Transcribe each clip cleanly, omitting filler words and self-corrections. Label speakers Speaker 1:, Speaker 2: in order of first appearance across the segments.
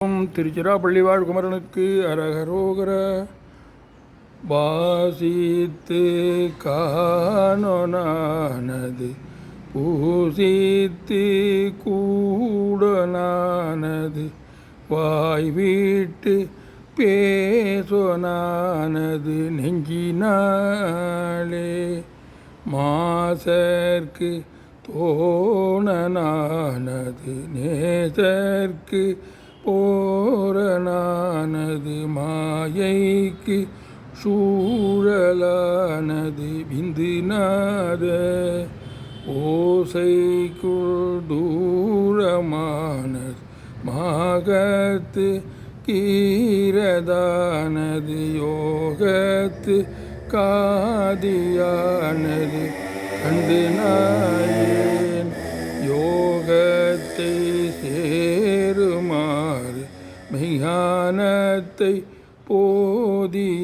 Speaker 1: திருச்சிராப்பள்ளி வாழ் குமரனுக்கு அரகரோகர. வாசித்து காணோனானது பூசித்து கூடனானது வாய்விட்டு பேசோனானது நெஞ்சினாலே மாசர்க்கு தோணனானது நேசர்க்கு போரனானது மாயைக்கு சூழலானது விந்துநாத ஓசைக்குள் தூரமானது மாகத்து கீரதானது யோகத்து காதியானது கண்டு நாயேன் யோகத்தை சேருமாறு மெய்ஞானத்தை போதியாயினி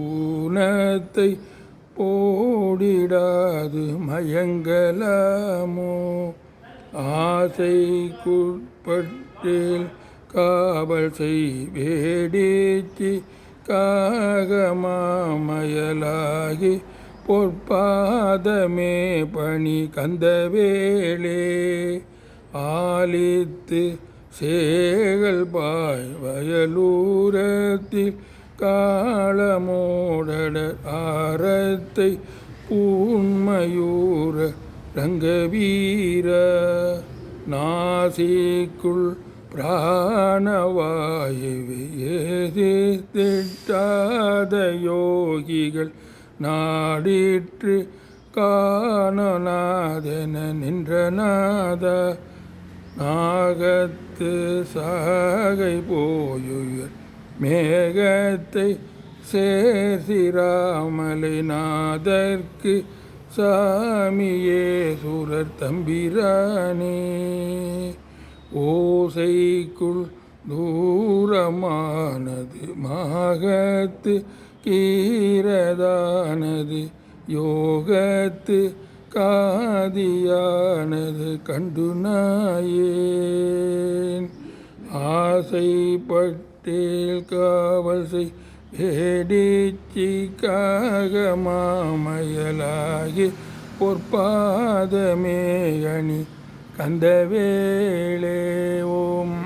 Speaker 1: ஊனத்தை போடிடாது மயங்கலாமோ ஆசைக்குட்பட்டேல் காவல் செய் வேடிச்சி காகமாமயலாகி பொற்பாதமே பணி கந்தவேளே ஆலித்து சேகல் பாய் வயலூரத்தில் காளமோடட ஆரத்தை பூண்மயூர ரங்கவீர நாசிக்குள் பிராணவாயுவை ஏதிட்டாத யோகிகள் நாடிற்று காணநாதென நின்றநாத நாகத்து சாகை போயுயர் மேகத்தை சேர்சிராமலை நாதற்கு சாமியே சுரர் தம்பிரானே ஓசைக்குள் தூரமானது மாகத்து கீரதானது யோகத்து காதியானது கண்டு நாயேன் ஆசைப்பட்டேல் காவல் செய் வேடிச்சி காகமாமயலாகி பொற்பாதமே அணி கந்தவேளே ஓம்.